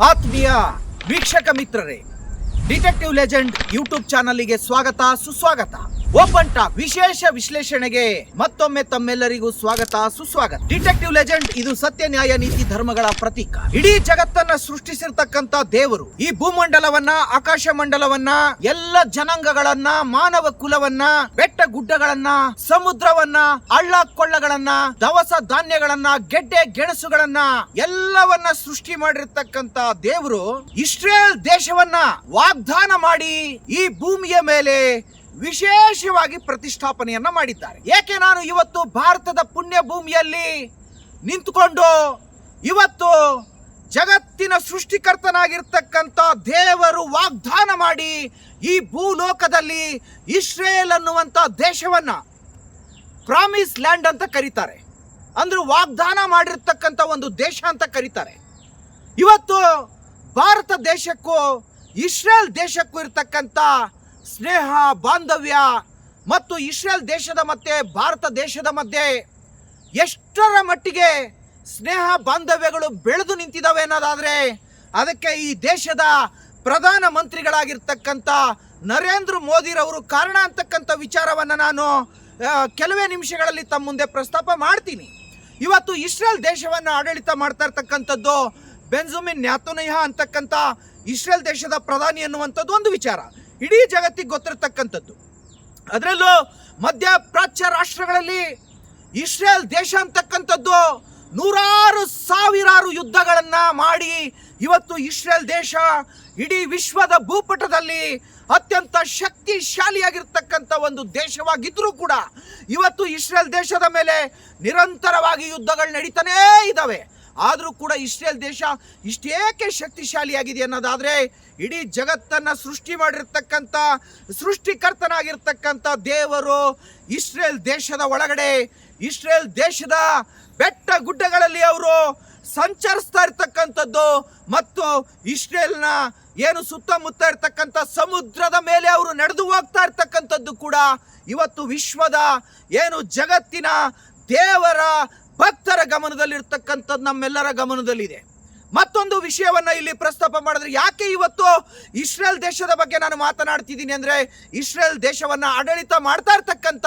ಆತ್ಮೀಯ ವೀಕ್ಷಕ ಮಿತ್ರರೇ, ಡಿಟೆಕ್ಟಿವ್ ಲೆಜೆಂಡ್ ಯೂಟ್ಯೂಬ್ ಚಾನಲ್ಗೆ ಸ್ವಾಗತ ಸುಸ್ವಾಗತ. ಓಪನ್ ಟಾಕ್ ವಿಶೇಷ ವಿಶ್ಲೇಷಣೆಗೆ ಮತ್ತೊಮ್ಮೆ ತಮ್ಮೆಲ್ಲರಿಗೂ ಸ್ವಾಗತ ಸುಸ್ವಾಗತ. ಡಿಟೆಕ್ಟಿವ್ ಲೆಜೆಂಡ್ ಇದು ಸತ್ಯ, ನ್ಯಾಯ, ನೀತಿ, ಧರ್ಮಗಳ ಪ್ರತೀಕ. ಇಡೀ ಜಗತ್ತನ್ನ ಸೃಷ್ಟಿಸಿರ್ತಕ್ಕಂತ ದೇವರು ಈ ಭೂಮಂಡಲವನ್ನ, ಆಕಾಶ ಮಂಡಲವನ್ನ, ಎಲ್ಲ ಜನಾಂಗಗಳನ್ನ, ಮಾನವ ಕುಲವನ್ನ, ಬೆಟ್ಟ ಗುಡ್ಡಗಳನ್ನ, ಸಮುದ್ರವನ್ನ, ಹಳ್ಳ ಕೊಳ್ಳಗಳನ್ನ, ದವಸ ಧಾನ್ಯಗಳನ್ನ, ಗೆಡ್ಡೆ ಗೆಣಸುಗಳನ್ನ ಎಲ್ಲವನ್ನ ಸೃಷ್ಟಿ ಮಾಡಿರ್ತಕ್ಕಂತ ದೇವರು ಇಸ್ರೇಲ್ ದೇಶವನ್ನ ವಾಗ್ದಾನ ಮಾಡಿ ಈ ಭೂಮಿಯ ಮೇಲೆ ವಿಶೇಷವಾಗಿ ಪ್ರತಿಷ್ಠಾಪನೆಯನ್ನ ಮಾಡಿದ್ದಾರೆ. ಏಕೆ ನಾನು ಇವತ್ತು ಭಾರತದ ಪುಣ್ಯ ಭೂಮಿಯಲ್ಲಿ ನಿಂತುಕೊಂಡು ಇವತ್ತು ಜಗತ್ತಿನ ಸೃಷ್ಟಿಕರ್ತನಾಗಿರ್ತಕ್ಕಂಥ ದೇವರು ವಾಗ್ದಾನ ಮಾಡಿ ಈ ಭೂಲೋಕದಲ್ಲಿ ಇಸ್ರೇಲ್ ಅನ್ನುವಂಥ ದೇಶವನ್ನ ಪ್ರಾಮಿಸ್ ಲ್ಯಾಂಡ್ ಅಂತ ಕರೀತಾರೆ. ಅಂದ್ರೆ ವಾಗ್ದಾನ ಮಾಡಿರ್ತಕ್ಕಂಥ ಒಂದು ದೇಶ ಅಂತ ಕರೀತಾರೆ. ಇವತ್ತು ಭಾರತ ದೇಶಕ್ಕೂ ಇಸ್ರೇಲ್ ದೇಶಕ್ಕೂ ಇರ್ತಕ್ಕಂಥ ಸ್ನೇಹ, ಬಾಂಧವ್ಯ ಮತ್ತು ಇಸ್ರೇಲ್ ದೇಶದ ಮತ್ತೆ ಭಾರತ ದೇಶದ ಮಧ್ಯೆ ಎಷ್ಟರ ಮಟ್ಟಿಗೆ ಸ್ನೇಹ ಬಾಂಧವ್ಯಗಳು ಬೆಳೆದು ನಿಂತಿದ್ದಾವೆ ಅನ್ನೋದಾದರೆ ಅದಕ್ಕೆ ಈ ದೇಶದ ಪ್ರಧಾನ ಮಂತ್ರಿಗಳಾಗಿರ್ತಕ್ಕಂಥ ನರೇಂದ್ರ ಮೋದಿರವರು ಕಾರಣ ಅಂತಕ್ಕಂಥ ವಿಚಾರವನ್ನು ನಾನು ಕೆಲವೇ ನಿಮಿಷಗಳಲ್ಲಿ ತಮ್ಮ ಮುಂದೆ ಪ್ರಸ್ತಾಪ ಮಾಡ್ತೀನಿ. ಇವತ್ತು ಇಸ್ರೇಲ್ ದೇಶವನ್ನು ಆಡಳಿತ ಮಾಡ್ತಾ ಇರ್ತಕ್ಕಂಥದ್ದು ಬೆಂಜಮಿನ್ ನ್ಯಾತನ್ಯಾಹು ಅಂತಕ್ಕಂಥ ಇಸ್ರೇಲ್ ದೇಶದ ಪ್ರಧಾನಿ ಅನ್ನುವಂಥದ್ದು ಒಂದು ವಿಚಾರ ಇಡೀ ಜಗತ್ತಿಗೆ ಗೊತ್ತಿರತಕ್ಕಂಥದ್ದು. ಅದರಲ್ಲೂ ಮಧ್ಯಪ್ರಾಚ್ಯ ರಾಷ್ಟ್ರಗಳಲ್ಲಿ ಇಸ್ರೇಲ್ ದೇಶ ಅಂತಕ್ಕಂಥದ್ದು ನೂರಾರು ಸಾವಿರಾರು ಯುದ್ಧಗಳನ್ನ ಮಾಡಿ ಇವತ್ತು ಇಸ್ರೇಲ್ ದೇಶ ಇಡೀ ವಿಶ್ವದ ಭೂಪಟದಲ್ಲಿ ಅತ್ಯಂತ ಶಕ್ತಿಶಾಲಿಯಾಗಿರ್ತಕ್ಕಂಥ ಒಂದು ದೇಶವಾಗಿದ್ರೂ ಕೂಡ ಇವತ್ತು ಇಸ್ರೇಲ್ ದೇಶದ ಮೇಲೆ ನಿರಂತರವಾಗಿ ಯುದ್ಧಗಳು ನಡೀತಾನೇ ಇದ್ದಾವೆ. ಆದರೂ ಕೂಡ ಇಸ್ರೇಲ್ ದೇಶ ಇಷ್ಟೇಕೆ ಶಕ್ತಿಶಾಲಿಯಾಗಿದೆ ಅನ್ನೋದಾದರೆ ಇಡೀ ಜಗತ್ತನ್ನು ಸೃಷ್ಟಿ ಮಾಡಿರ್ತಕ್ಕಂಥ ಸೃಷ್ಟಿಕರ್ತನಾಗಿರ್ತಕ್ಕಂಥ ದೇವರು ಇಸ್ರೇಲ್ ದೇಶದ ಒಳಗಡೆ, ಇಸ್ರೇಲ್ ದೇಶದ ಬೆಟ್ಟ ಗುಡ್ಡಗಳಲ್ಲಿ ಅವರು ಸಂಚರಿಸ್ತಾ ಇರ್ತಕ್ಕಂಥದ್ದು ಮತ್ತು ಇಸ್ರೇಲ್ನ ಏನು ಸುತ್ತಮುತ್ತ ಇರ್ತಕ್ಕಂಥ ಸಮುದ್ರದ ಮೇಲೆ ಅವರು ನಡೆದು ಹೋಗ್ತಾ ಇರ್ತಕ್ಕಂಥದ್ದು ಕೂಡ ಇವತ್ತು ವಿಶ್ವದ ಏನು ಜಗತ್ತಿನ ದೇವರ ಭಕ್ತರ ಗಮನದಲ್ಲಿರ್ತಕ್ಕಂಥದ್ದು ನಮ್ಮೆಲ್ಲರ ಗಮನದಲ್ಲಿದೆ. ಮತ್ತೊಂದು ವಿಷಯವನ್ನ ಇಲ್ಲಿ ಪ್ರಸ್ತಾಪ ಮಾಡಿದ್ರೆ, ಯಾಕೆ ಇವತ್ತು ಇಸ್ರೇಲ್ ದೇಶದ ಬಗ್ಗೆ ನಾನು ಮಾತನಾಡ್ತಿದ್ದೀನಿ ಅಂದ್ರೆ, ಇಸ್ರೇಲ್ ದೇಶವನ್ನ ಆಡಳಿತ ಮಾಡ್ತಾ ಇರ್ತಕ್ಕಂಥ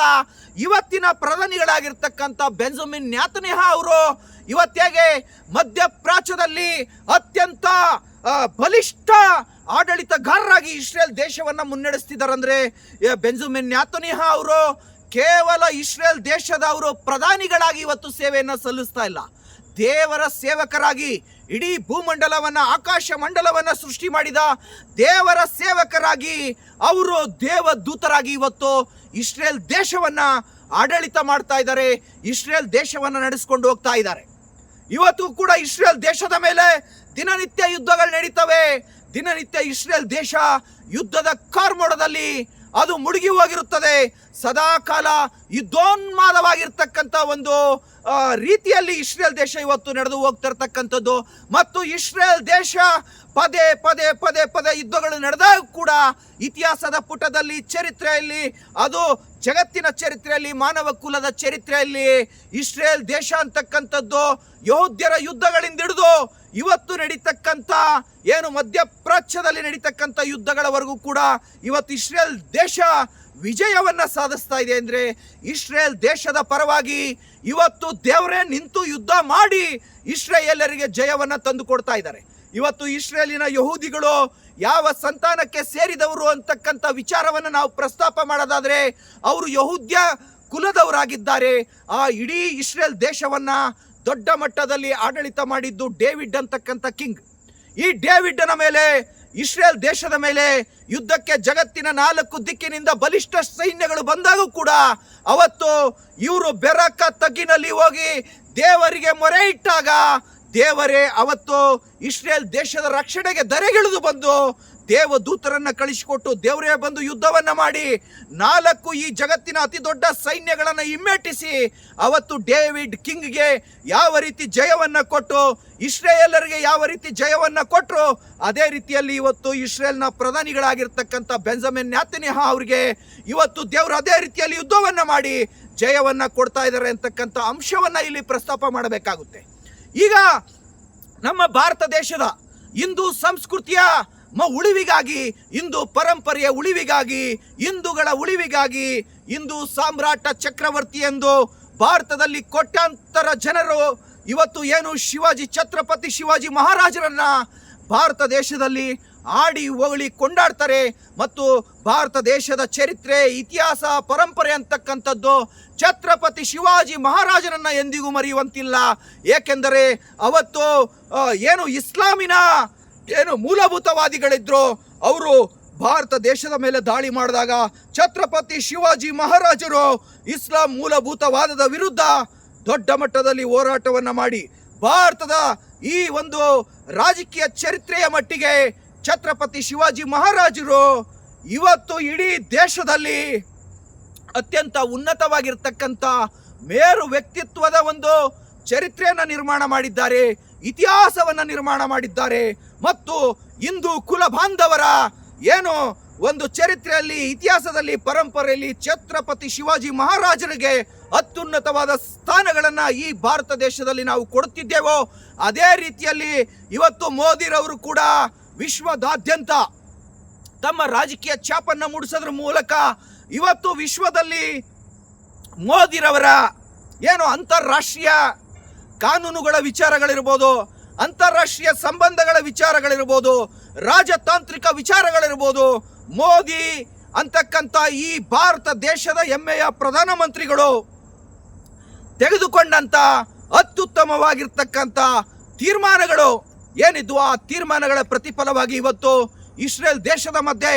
ಇವತ್ತಿನ ಪ್ರಧಾನಿಗಳಾಗಿರ್ತಕ್ಕಂಥ ಬೆಂಜಮಿನ್ ನ್ಯಾತನ್ಯಾಹು ಅವರು ಇವತ್ತೇಗೆ ಮಧ್ಯಪ್ರಾಚ್ಯದಲ್ಲಿ ಅತ್ಯಂತ ಬಲಿಷ್ಠ ಆಡಳಿತಗಾರರಾಗಿ ಇಸ್ರೇಲ್ ದೇಶವನ್ನ ಮುನ್ನಡೆಸ್ತಿದ್ದಾರಂದ್ರೆ ಬೆಂಜಮಿನ್ ನ್ಯಾತನ್ಯಾಹು ಅವರು ಕೇವಲ ಇಸ್ರೇಲ್ ದೇಶದ ಅವರು ಪ್ರಧಾನಿಗಳಾಗಿ ಇವತ್ತು ಸೇವೆಯನ್ನು ಸಲ್ಲಿಸ್ತಾ ಇಲ್ಲ, ದೇವರ ಸೇವಕರಾಗಿ ಇಡೀ ಭೂಮಂಡಲವನ್ನ, ಆಕಾಶ ಮಂಡಲವನ್ನ ಸೃಷ್ಟಿ ಮಾಡಿದ ದೇವರ ಸೇವಕರಾಗಿ ಅವರು ದೇವದೂತರಾಗಿ ಇವತ್ತು ಇಸ್ರೇಲ್ ದೇಶವನ್ನ ಆಡಳಿತ ಮಾಡ್ತಾ ಇದ್ದಾರೆ, ಇಸ್ರೇಲ್ ದೇಶವನ್ನ ನಡೆಸ್ಕೊಂಡು ಹೋಗ್ತಾ ಇದ್ದಾರೆ. ಇವತ್ತು ಕೂಡ ಇಸ್ರೇಲ್ ದೇಶದ ಮೇಲೆ ದಿನನಿತ್ಯ ಯುದ್ಧಗಳು ನಡೀತವೆ. ದಿನನಿತ್ಯ ಇಸ್ರೇಲ್ ದೇಶ ಯುದ್ಧದ ಕಾರ್ಮೋಡದಲ್ಲಿ ಅದು ಮುಳುಗಿ ಹೋಗಿರುತ್ತದೆ. ಸದಾ ಕಾಲ ಯುದ್ಧೋನ್ಮಾದವಾಗಿರ್ತಕ್ಕಂಥ ಒಂದು ರೀತಿಯಲ್ಲಿ ಇಸ್ರೇಲ್ ದೇಶ ಇವತ್ತು ನಡೆದು ಹೋಗ್ತಿರ್ತಕ್ಕಂಥದ್ದು ಮತ್ತು ಇಸ್ರೇಲ್ ದೇಶ ಪದೇ ಪದೇ ಪದೇ ಪದೇ ಯುದ್ಧಗಳು ನಡೆದಾಗ ಕೂಡ ಇತಿಹಾಸದ ಪುಟದಲ್ಲಿ, ಚರಿತ್ರೆಯಲ್ಲಿ, ಅದು ಜಗತ್ತಿನ ಚರಿತ್ರೆಯಲ್ಲಿ, ಮಾನವ ಕುಲದ ಚರಿತ್ರೆಯಲ್ಲಿ ಇಸ್ರೇಲ್ ದೇಶ ಅಂತಕ್ಕಂಥದ್ದು ಯಹೂದ್ಯರ ಯುದ್ಧಗಳಿಂದ ಹಿಡಿದು ಇವತ್ತು ನಡೀತಕ್ಕಂಥ ಏನು ಮಧ್ಯಪ್ರಾಚ್ಯದಲ್ಲಿ ನಡೀತಕ್ಕಂಥ ಯುದ್ಧಗಳವರೆಗೂ ಕೂಡ ಇವತ್ತು ಇಸ್ರೇಲ್ ದೇಶ ವಿಜಯವನ್ನ ಸಾಧಿಸ್ತಾ ಇದೆ. ಅಂದ್ರೆ ಇಸ್ರೇಲ್ ದೇಶದ ಪರವಾಗಿ ಇವತ್ತು ದೇವರೇ ನಿಂತು ಯುದ್ಧ ಮಾಡಿ ಇಸ್ರೇಲರಿಗೆ ಜಯವನ್ನ ತಂದು ಕೊಡ್ತಾ ಇದ್ದಾರೆ. ಇವತ್ತು ಇಸ್ರೇಲಿನ ಯಹೂದಿಗಳು ಯಾವ ಸಂತಾನಕ್ಕೆ ಸೇರಿದವರು ಅಂತಕ್ಕಂಥ ವಿಚಾರವನ್ನು ನಾವು ಪ್ರಸ್ತಾಪ ಮಾಡೋದಾದ್ರೆ ಅವರು ಯಹೂದ್ಯ ಕುಲದವರಾಗಿದ್ದಾರೆ. ಆ ಇಡೀ ಇಸ್ರೇಲ್ ದೇಶವನ್ನ ದೊಡ್ಡ ಮಟ್ಟದಲ್ಲಿ ಆಡಳಿತ ಮಾಡಿದ್ದು ಡೇವಿಡ್ ಅಂತಕ್ಕಂಥ ಕಿಂಗ್. ಈ ಡೇವಿಡ್ನ ಮೇಲೆ, ಇಸ್ರೇಲ್ ದೇಶದ ಮೇಲೆ ಯುದ್ಧಕ್ಕೆ ಜಗತ್ತಿನ 4 ದಿಕ್ಕಿನಿಂದ ಬಲಿಷ್ಠ ಸೈನ್ಯಗಳು ಬಂದಾಗೂ ಕೂಡ ಅವತ್ತು ಇವರು ಬೆರಕ ತಗ್ಗಿನಲ್ಲಿ ಹೋಗಿ ದೇವರಿಗೆ ಮೊರೆ ಇಟ್ಟಾಗ ದೇವರೇ ಅವತ್ತು ಇಸ್ರೇಲ್ ದೇಶದ ರಕ್ಷಣೆಗೆ ಧರೆಗಿಳಿದು ಬಂದು ದೇವದೂತರನ್ನ ಕಳಿಸಿಕೊಟ್ಟು ದೇವರೇ ಬಂದು ಯುದ್ಧವನ್ನ ಮಾಡಿ 4 ಈ ಜಗತ್ತಿನ ಅತಿ ದೊಡ್ಡ ಸೈನ್ಯಗಳನ್ನು ಹಿಮ್ಮೆಟ್ಟಿಸಿ ಅವತ್ತು ಡೇವಿಡ್ ಕಿಂಗ್ಗೆ ಯಾವ ರೀತಿ ಜಯವನ್ನ ಕೊಟ್ಟು ಇಸ್ರೇಲರಿಗೆ ಯಾವ ರೀತಿ ಜಯವನ್ನ ಕೊಟ್ಟರು, ಅದೇ ರೀತಿಯಲ್ಲಿ ಇವತ್ತು ಇಸ್ರೇಲ್ನ ಪ್ರಧಾನಿಗಳಾಗಿರ್ತಕ್ಕಂಥ ಬೆಂಜಮಿನ್ ನ್ಯಾತನ್ಯಾಹು ಅವರಿಗೆ ಇವತ್ತು ದೇವರು ಅದೇ ರೀತಿಯಲ್ಲಿ ಯುದ್ಧವನ್ನ ಮಾಡಿ ಜಯವನ್ನ ಕೊಡ್ತಾ ಇದ್ದಾರೆ ಅಂತಕ್ಕಂಥ ಅಂಶವನ್ನ ಇಲ್ಲಿ ಪ್ರಸ್ತಾಪ ಮಾಡಬೇಕಾಗುತ್ತೆ. ಈಗ ನಮ್ಮ ಭಾರತ ದೇಶದ ಹಿಂದೂ ಸಂಸ್ಕೃತಿಯ ಉಳಿವಿಗಾಗಿ, ಹಿಂದೂ ಪರಂಪರೆಯ ಉಳಿವಿಗಾಗಿ, ಹಿಂದೂಗಳ ಉಳಿವಿಗಾಗಿ ಹಿಂದೂ ಸಾಮ್ರಾಟ ಚಕ್ರವರ್ತಿ ಎಂದು ಭಾರತದಲ್ಲಿ ಕೋಟ್ಯಾಂತರ ಜನರು ಇವತ್ತು ಏನು ಛತ್ರಪತಿ ಶಿವಾಜಿ ಮಹಾರಾಜರನ್ನ ಭಾರತ ದೇಶದಲ್ಲಿ ಆಡಿ ಹೊಗಳಿ ಕೊಂಡಾಡ್ತಾರೆ. ಮತ್ತು ಭಾರತ ದೇಶದ ಚರಿತ್ರೆ, ಇತಿಹಾಸ, ಪರಂಪರೆ ಅಂತಕ್ಕಂಥದ್ದು ಛತ್ರಪತಿ ಶಿವಾಜಿ ಮಹಾರಾಜರನ್ನ ಎಂದಿಗೂ ಮರೆಯುವಂತಿಲ್ಲ. ಏಕೆಂದರೆ ಅವತ್ತು ಏನು ಇಸ್ಲಾಮಿನ ಮೂಲಭೂತವಾದಿಗಳಿದ್ರು, ಅವರು ಭಾರತ ದೇಶದ ಮೇಲೆ ದಾಳಿ ಮಾಡಿದಾಗ ಛತ್ರಪತಿ ಶಿವಾಜಿ ಮಹಾರಾಜರು ಇಸ್ಲಾಂ ಮೂಲಭೂತವಾದದ ವಿರುದ್ಧ ದೊಡ್ಡ ಮಟ್ಟದಲ್ಲಿ ಹೋರಾಟವನ್ನ ಮಾಡಿ ಭಾರತದ ಈ ಒಂದು ರಾಜಕೀಯ ಚರಿತ್ರೆಯ ಮಟ್ಟಿಗೆ ಛತ್ರಪತಿ ಶಿವಾಜಿ ಮಹಾರಾಜರು ಇವತ್ತು ಇಡೀ ದೇಶದಲ್ಲಿ ಅತ್ಯಂತ ಉನ್ನತವಾಗಿರ್ತಕ್ಕಂಥ ಮೇರು ವ್ಯಕ್ತಿತ್ವದ ಒಂದು ಚರಿತ್ರೆಯನ್ನು ನಿರ್ಮಾಣ ಮಾಡಿದ್ದಾರೆ, ಇತಿಹಾಸವನ್ನು ನಿರ್ಮಾಣ ಮಾಡಿದ್ದಾರೆ. ಮತ್ತು ಹಿಂದೂ ಕುಲ ಬಾಂಧವರ ಏನು ಒಂದು ಚರಿತ್ರೆಯಲ್ಲಿ, ಇತಿಹಾಸದಲ್ಲಿ, ಪರಂಪರೆಯಲ್ಲಿ ಛತ್ರಪತಿ ಶಿವಾಜಿ ಮಹಾರಾಜರಿಗೆ ಅತ್ಯುನ್ನತವಾದ ಸ್ಥಾನಗಳನ್ನು ಈ ಭಾರತ ದೇಶದಲ್ಲಿ ನಾವು ಕೊಡುತ್ತಿದ್ದೇವೋ, ಅದೇ ರೀತಿಯಲ್ಲಿ ಇವತ್ತು ಮೋದಿರವರು ಕೂಡ ವಿಶ್ವದಾದ್ಯಂತ ತಮ್ಮ ರಾಜಕೀಯ ಛಾಪನ್ನು ಮೂಡಿಸೋದ್ರ ಮೂಲಕ ಇವತ್ತು ವಿಶ್ವದಲ್ಲಿ ಮೋದಿರವರ ಏನು ಅಂತಾರಾಷ್ಟ್ರೀಯ ಕಾನೂನುಗಳ ವಿಚಾರಗಳಿರ್ಬೋದು, ಅಂತಾರಾಷ್ಟ್ರೀಯ ಸಂಬಂಧಗಳ ವಿಚಾರಗಳಿರ್ಬೋದು, ರಾಜತಾಂತ್ರಿಕ ವಿಚಾರಗಳಿರ್ಬೋದು, ಮೋದಿ ಅಂತಕ್ಕಂಥ ಈ ಭಾರತ ದೇಶದ ಹೆಮ್ಮೆಯ ಪ್ರಧಾನಮಂತ್ರಿಗಳು ತೆಗೆದುಕೊಂಡಂತ ಅತ್ಯುತ್ತಮವಾಗಿರ್ತಕ್ಕಂಥ ತೀರ್ಮಾನಗಳು ಏನಿದ್ವು, ಆ ತೀರ್ಮಾನಗಳ ಪ್ರತಿಫಲವಾಗಿ ಇವತ್ತು ಇಸ್ರೇಲ್ ದೇಶದ ಮಧ್ಯೆ,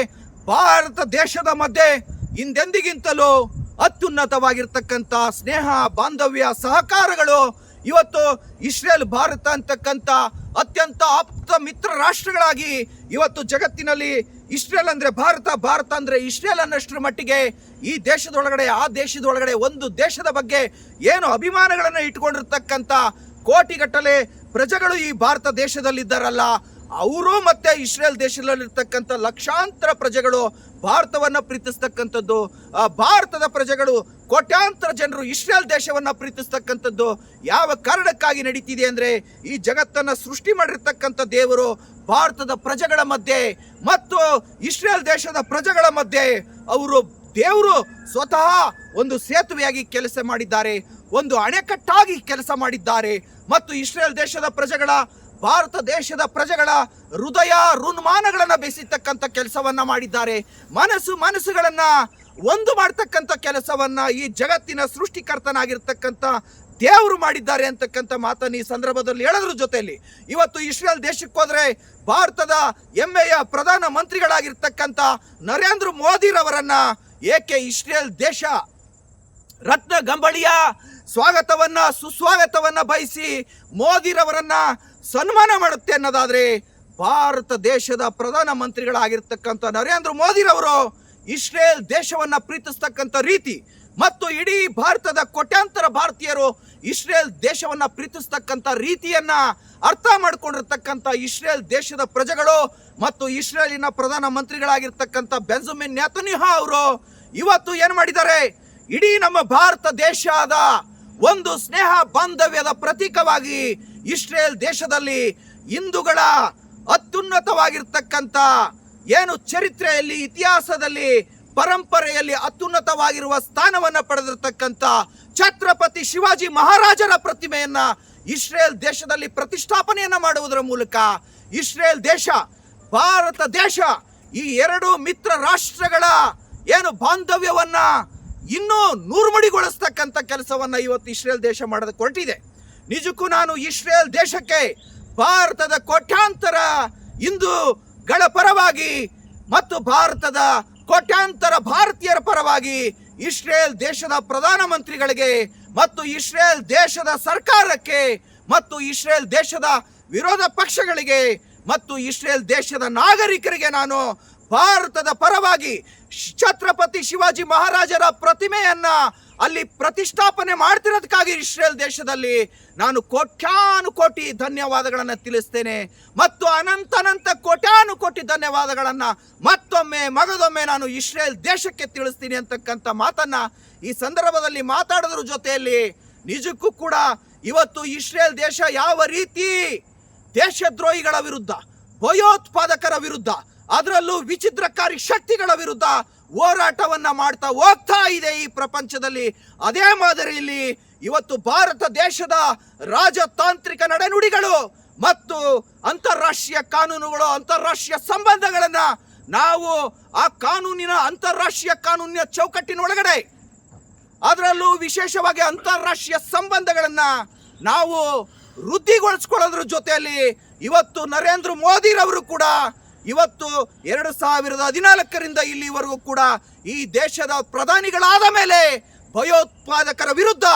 ಭಾರತ ದೇಶದ ಮಧ್ಯೆ ಹಿಂದೆಂದಿಗಿಂತಲೂ ಅತ್ಯುನ್ನತವಾಗಿರ್ತಕ್ಕಂಥ ಸ್ನೇಹ, ಬಾಂಧವ್ಯ, ಸಹಕಾರಗಳು ಇವತ್ತು ಇಸ್ರೇಲ್ ಭಾರತ ಅಂತಕ್ಕಂಥ ಅತ್ಯಂತ ಆಪ್ತ ಮಿತ್ರ ರಾಷ್ಟ್ರಗಳಾಗಿ ಇವತ್ತು ಜಗತ್ತಿನಲ್ಲಿ ಇಸ್ರೇಲ್ ಅಂದರೆ ಭಾರತ, ಭಾರತ ಅಂದರೆ ಇಸ್ರೇಲ್ ಅನ್ನಷ್ಟರ ಮಟ್ಟಿಗೆ ಈ ದೇಶದೊಳಗಡೆ, ಆ ದೇಶದೊಳಗಡೆ ಒಂದು ದೇಶದ ಬಗ್ಗೆ ಏನು ಅಭಿಮಾನಗಳನ್ನು ಇಟ್ಕೊಂಡಿರ್ತಕ್ಕಂಥ ಕೋಟಿಗಟ್ಟಲೆ ಪ್ರಜೆಗಳು ಈ ಭಾರತ ದೇಶದಲ್ಲಿದ್ದಾರಲ್ಲ, ಅವರು ಮತ್ತೆ ಇಸ್ರೇಲ್ ದೇಶದಲ್ಲಿರ್ತಕ್ಕಂಥ ಲಕ್ಷಾಂತರ ಪ್ರಜೆಗಳು ಭಾರತವನ್ನು ಪ್ರೀತಿಸ್ತಕ್ಕಂಥದ್ದು, ಭಾರತದ ಪ್ರಜೆಗಳು ಕೋಟ್ಯಾಂತರ ಜನರು ಇಸ್ರೇಲ್ ದೇಶವನ್ನು ಪ್ರೀತಿಸ್ತಕ್ಕಂಥದ್ದು ಯಾವ ಕಾರಣಕ್ಕಾಗಿ ನಡೀತಿದೆ ಅಂದರೆ, ಈ ಜಗತ್ತನ್ನು ಸೃಷ್ಟಿ ಮಾಡಿರ್ತಕ್ಕಂಥ ದೇವರು ಭಾರತದ ಪ್ರಜೆಗಳ ಮಧ್ಯೆ ಮತ್ತು ಇಸ್ರೇಲ್ ದೇಶದ ಪ್ರಜೆಗಳ ಮಧ್ಯೆ ದೇವರು ಸ್ವತಃ ಒಂದು ಸೇತುವೆಯಾಗಿ ಕೆಲಸ ಮಾಡಿದ್ದಾರೆ, ಒಂದು ಅಣೆಕಟ್ಟಾಗಿ ಕೆಲಸ ಮಾಡಿದ್ದಾರೆ. ಮತ್ತು ಇಸ್ರೇಲ್ ದೇಶದ ಪ್ರಜೆಗಳ, ಭಾರತ ದೇಶದ ಪ್ರಜೆಗಳ ಹೃದಯ ಋನ್ಮಾನಗಳನ್ನು ಬೆಸೆತಕ್ಕಂಥ ಕೆಲಸವನ್ನ ಮಾಡಿದ್ದಾರೆ. ಮನಸ್ಸುಗಳನ್ನ ಒಂದು ಮಾಡ್ತಕ್ಕಂಥ ಕೆಲಸವನ್ನ ಈ ಜಗತ್ತಿನ ಸೃಷ್ಟಿಕರ್ತನಾಗಿರ್ತಕ್ಕಂಥ ದೇವರು ಮಾಡಿದ್ದಾರೆ ಅಂತಕ್ಕಂಥ ಮಾತನ್ನು ಈ ಸಂದರ್ಭದಲ್ಲಿ ಹೇಳೋದ್ರ ಜೊತೆಯಲ್ಲಿ ಇವತ್ತು ಇಸ್ರೇಲ್ ದೇಶಕ್ಕೆ ಹೋದ್ರೆ ಭಾರತದ ಹೆಮ್ಮೆಯ ಪ್ರಧಾನ ಮಂತ್ರಿಗಳಾಗಿರ್ತಕ್ಕಂಥ ನರೇಂದ್ರ ಮೋದಿರವರನ್ನ ಏಕೆ ಇಸ್ರೇಲ್ ದೇಶ ರತ್ನ ಗಂಬಳಿಯ ಸ್ವಾಗತವನ್ನ, ಸುಸ್ವಾಗತವನ್ನ ಬಯಸಿ ಮೋದಿರವರನ್ನ ಸನ್ಮಾನ ಮಾಡುತ್ತೆ ಅನ್ನೋದಾದ್ರೆ, ಭಾರತ ದೇಶದ ಪ್ರಧಾನ ಮಂತ್ರಿಗಳಾಗಿರ್ತಕ್ಕಂಥ ನರೇಂದ್ರ ಮೋದಿರವರು ಇಸ್ರೇಲ್ ದೇಶವನ್ನ ಪ್ರೀತಿಸ್ತಕ್ಕಂಥ ರೀತಿ ಮತ್ತು ಇಡೀ ಭಾರತದ ಕೋಟ್ಯಾಂತರ ಭಾರತೀಯರು ಇಸ್ರೇಲ್ ದೇಶವನ್ನ ಪ್ರೀತಿಸ್ತಕ್ಕಂಥ ರೀತಿಯನ್ನ ಅರ್ಥ ಮಾಡಿಕೊಂಡಿರ್ತಕ್ಕಂಥ ಇಸ್ರೇಲ್ ದೇಶದ ಪ್ರಜೆಗಳು ಮತ್ತು ಇಸ್ರೇಲಿನ ಪ್ರಧಾನ ಮಂತ್ರಿಗಳಾಗಿರ್ತಕ್ಕಂಥ ಬೆಂಜಮಿನ್ ನೇತನ್ಯಾಹು ಅವರು ಇವತ್ತು ಏನ್ ಮಾಡಿದ್ದಾರೆ, ಇಡೀ ನಮ್ಮ ಭಾರತ ದೇಶದ ಒಂದು ಸ್ನೇಹ ಬಾಂಧವ್ಯದ ಪ್ರತೀಕವಾಗಿ ಇಸ್ರೇಲ್ ದೇಶದಲ್ಲಿ ಹಿಂದೂಗಳ ಅತ್ಯುನ್ನತವಾಗಿರ್ತಕ್ಕಂಥ ಏನು ಚರಿತ್ರೆಯಲ್ಲಿ, ಇತಿಹಾಸದಲ್ಲಿ, ಪರಂಪರೆಯಲ್ಲಿ ಅತ್ಯುನ್ನತವಾಗಿರುವ ಸ್ಥಾನವನ್ನು ಪಡೆದಿರತಕ್ಕಂಥ ಛತ್ರಪತಿ ಶಿವಾಜಿ ಮಹಾರಾಜರ ಪ್ರತಿಮೆಯನ್ನ ಇಸ್ರೇಲ್ ದೇಶದಲ್ಲಿ ಪ್ರತಿಷ್ಠಾಪನೆಯನ್ನ ಮಾಡುವುದರ ಮೂಲಕ ಇಸ್ರೇಲ್ ದೇಶ, ಭಾರತ ದೇಶ ಈ ಎರಡು ಮಿತ್ರ ರಾಷ್ಟ್ರಗಳ ಏನು ಬಾಂಧವ್ಯವನ್ನ ಇನ್ನೂ ನೂರ್ಮಡಿಗೊಳಿಸ್ತಕ್ಕಂಥ ಕೆಲಸವನ್ನ ಇವತ್ತು ಇಸ್ರೇಲ್ ದೇಶ ಮಾಡೋದಕ್ಕೆ ಹೊರಟಿದೆ. ನಿಜಕ್ಕೂ ನಾನು ಇಸ್ರೇಲ್ ದೇಶಕ್ಕೆ ಭಾರತದ ಕೋಟ್ಯಾಂತರ ಹಿಂದೂಗಳ ಪರವಾಗಿ ಮತ್ತು ಭಾರತದ ಕೋಟ್ಯಾಂತರ ಭಾರತೀಯರ ಪರವಾಗಿ ಇಸ್ರೇಲ್ ದೇಶದ ಪ್ರಧಾನಮಂತ್ರಿಗಳಿಗೆ ಮತ್ತು ಇಸ್ರೇಲ್ ದೇಶದ ಸರ್ಕಾರಕ್ಕೆ ಮತ್ತು ಇಸ್ರೇಲ್ ದೇಶದ ವಿರೋಧ ಪಕ್ಷಗಳಿಗೆ ಮತ್ತು ಇಸ್ರೇಲ್ ದೇಶದ ನಾಗರಿಕರಿಗೆ ನಾನು ಭಾರತದ ಪರವಾಗಿ ಛತ್ರಪತಿ ಶಿವಾಜಿ ಮಹಾರಾಜರ ಪ್ರತಿಮೆಯನ್ನ ಅಲ್ಲಿ ಪ್ರತಿಷ್ಠಾಪನೆ ಮಾಡ್ತಿರೋದಕ್ಕಾಗಿ ಇಸ್ರೇಲ್ ದೇಶದಲ್ಲಿ ನಾನು ಕೋಟ್ಯಾನು ಕೋಟಿ ಧನ್ಯವಾದಗಳನ್ನು ತಿಳಿಸ್ತೇನೆ ಮತ್ತು ಅನಂತ ಕೋಟ್ಯಾನು ಕೋಟಿ ಧನ್ಯವಾದಗಳನ್ನು ಮಗದೊಮ್ಮೆ ನಾನು ಇಸ್ರೇಲ್ ದೇಶಕ್ಕೆ ತಿಳಿಸ್ತೀನಿ ಅಂತಕ್ಕಂಥ ಮಾತನ್ನ ಈ ಸಂದರ್ಭದಲ್ಲಿ ಮಾತಾಡೋದ್ರ ಜೊತೆಯಲ್ಲಿ ನಿಜಕ್ಕೂ ಕೂಡ ಇವತ್ತು ಇಸ್ರೇಲ್ ದೇಶ ಯಾವ ರೀತಿ ದೇಶದ್ರೋಹಿಗಳ ವಿರುದ್ಧ, ಭಯೋತ್ಪಾದಕರ ವಿರುದ್ಧ, ಅದರಲ್ಲೂ ವಿಚಿತ್ರಕಾರಿ ಶಕ್ತಿಗಳ ವಿರುದ್ಧ ಹೋರಾಟವನ್ನ ಮಾಡ್ತಾ ಹೋಗ್ತಾ ಇದೆ ಈ ಪ್ರಪಂಚದಲ್ಲಿ. ಅದೇ ಮಾದರಿಯಲ್ಲಿ ಇವತ್ತು ಭಾರತ ದೇಶದ ರಾಜತಾಂತ್ರಿಕ ನಡೆನುಡಿಗಳು ಮತ್ತು ಅಂತಾರಾಷ್ಟ್ರೀಯ ಕಾನೂನುಗಳು, ಅಂತಾರಾಷ್ಟ್ರೀಯ ಸಂಬಂಧಗಳನ್ನ ನಾವು ಆ ಅಂತಾರಾಷ್ಟ್ರೀಯ ಕಾನೂನಿನ ಚೌಕಟ್ಟಿನ ಒಳಗಡೆ, ಅದರಲ್ಲೂ ವಿಶೇಷವಾಗಿ ಅಂತಾರಾಷ್ಟ್ರೀಯ ಸಂಬಂಧಗಳನ್ನ ನಾವು ವೃದ್ಧಿಗೊಳಿಸ್ಕೊಳ್ಳೋದ್ರ ಜೊತೆಯಲ್ಲಿ ಇವತ್ತು ನರೇಂದ್ರ ಮೋದಿರವರು ಕೂಡ ಇವತ್ತು 2014ರಿಂದ ಇಲ್ಲಿವರೆಗೂ ಕೂಡ ಈ ದೇಶದ ಪ್ರಧಾನಿಗಳಾದ ಮೇಲೆ ಭಯೋತ್ಪಾದಕರ ವಿರುದ್ಧ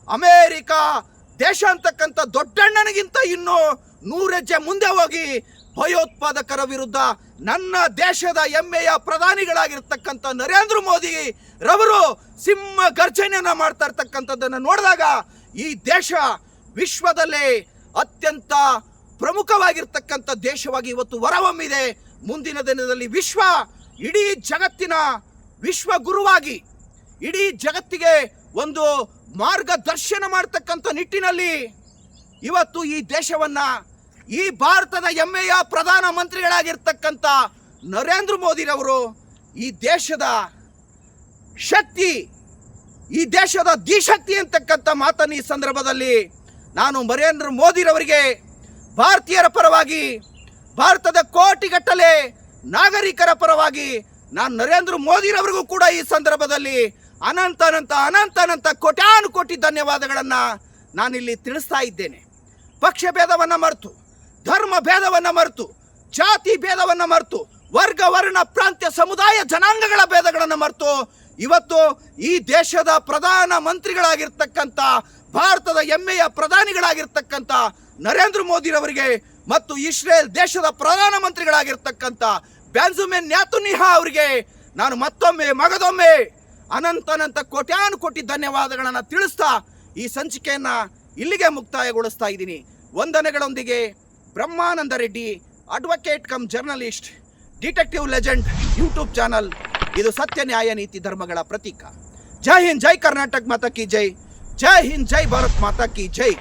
ಅಮೇರಿಕ ದೇಶ ಅಂತಕ್ಕಂಥ ದೊಡ್ಡಣ್ಣನಿಗಿಂತ ಇನ್ನೂ 100 ಹೆಜ್ಜೆ ಮುಂದೆ ಹೋಗಿ ಭಯೋತ್ಪಾದಕರ ವಿರುದ್ಧ ನನ್ನ ದೇಶದ ಹೆಮ್ಮೆಯ ಪ್ರಧಾನಿಗಳಾಗಿರ್ತಕ್ಕಂಥ ನರೇಂದ್ರ ಮೋದಿ ರವರು ಸಿಂಹ ಗರ್ಜನೆಯನ್ನ ಮಾಡ್ತಾ ಇರ್ತಕ್ಕಂಥದ್ದನ್ನು ನೋಡಿದಾಗ ಈ ದೇಶ ವಿಶ್ವದಲ್ಲೇ ಅತ್ಯಂತ ಪ್ರಮುಖವಾಗಿರ್ತಕ್ಕಂಥ ದೇಶವಾಗಿ ಇವತ್ತು ಹೊರಹೊಮ್ಮಿದೆ. ಮುಂದಿನ ದಿನದಲ್ಲಿ ಇಡೀ ಜಗತ್ತಿನ ವಿಶ್ವ ಗುರುವಾಗಿ, ಇಡೀ ಜಗತ್ತಿಗೆ ಒಂದು ಮಾರ್ಗದರ್ಶನ ಮಾಡ್ತಕ್ಕಂಥ ನಿಟ್ಟಿನಲ್ಲಿ ಇವತ್ತು ಈ ದೇಶವನ್ನ, ಈ ಭಾರತದ ಹೆಮ್ಮೆಯ ಪ್ರಧಾನ ಮಂತ್ರಿಗಳಾಗಿರ್ತಕ್ಕಂಥ ನರೇಂದ್ರ ಮೋದಿರವರು ಈ ದೇಶದ ಶಕ್ತಿ, ಈ ದೇಶದ ದಿಶಕ್ತಿ ಅಂತಕ್ಕಂಥ ಮಾತನ್ನು ಈ ಸಂದರ್ಭದಲ್ಲಿ ನಾನು ನರೇಂದ್ರ ಮೋದಿರವರಿಗೆ ಭಾರತೀಯರ ಪರವಾಗಿ, ಭಾರತದ ಕೋಟಿಗಟ್ಟಲೆ ನಾಗರಿಕರ ಪರವಾಗಿ ನಾನು ನರೇಂದ್ರ ಮೋದಿರವರಿಗೂ ಕೂಡ ಈ ಸಂದರ್ಭದಲ್ಲಿ ಅನಂತ ಕೋಟಿ ಧನ್ಯವಾದಗಳನ್ನು ನಾನಿಲ್ಲಿ ತಿಳಿಸ್ತಾ ಇದ್ದೇನೆ. ಪಕ್ಷ ಭೇದವನ್ನು ಮರೆತು, ಧರ್ಮ ಭೇದವನ್ನು ಮರೆತು, ಜಾತಿ ಭೇದವನ್ನು ಮರೆತು, ವರ್ಗ ವರ್ಣ ಪ್ರಾಂತ್ಯ ಸಮುದಾಯ ಜನಾಂಗಗಳ ಭೇದಗಳನ್ನು ಮರೆತು ಇವತ್ತು ಈ ದೇಶದ ಪ್ರಧಾನ ಮಂತ್ರಿಗಳಾಗಿರ್ತಕ್ಕಂಥ, ಭಾರತದ ಹೆಮ್ಮೆಯ ಪ್ರಧಾನಿಗಳಾಗಿರ್ತಕ್ಕಂಥ ನರೇಂದ್ರ ಮೋದಿರವರಿಗೆ ಮತ್ತು ಇಸ್ರೇಲ್ ದೇಶದ ಪ್ರಧಾನ ಮಂತ್ರಿಗಳಾಗಿರ್ತಕ್ಕಂಥ ಬೆಂಜಮಿನ್ ನೇತನ್ಯಾಹು ಅವರಿಗೆ ನಾನು ಮತ್ತೊಮ್ಮೆ ಮಗದೊಮ್ಮೆ ಅನಂತ ಕೋಟಿ ಧನ್ಯವಾದಗಳನ್ನು ತಿಳಿಸ್ತಾ ಈ ಸಂಚಿಕೆಯನ್ನ ಇಲ್ಲಿಗೆ ಮುಕ್ತಾಯಗೊಳಿಸ್ತಾ ಇದ್ದೀನಿ. ವಂದನೆಗಳೊಂದಿಗೆ Brahmananda Reddy, advocate cum journalist, detective legend YouTube channel. ಇದು ಸತ್ಯ, ನ್ಯಾಯ, ನೀತಿ, ಧರ್ಮಗಳ ಪ್ರತೀಕ. ಜೈ ಹಿಂದ್, ಜೈ ಕರ್ನಾಟಕ ಮಾತಾ ಕಿ ಜೈ. ಜೈ ಹಿಂದ್, ಜೈ ಭಾರತ್ ಮಾತಾ ಕಿ ಜೈ.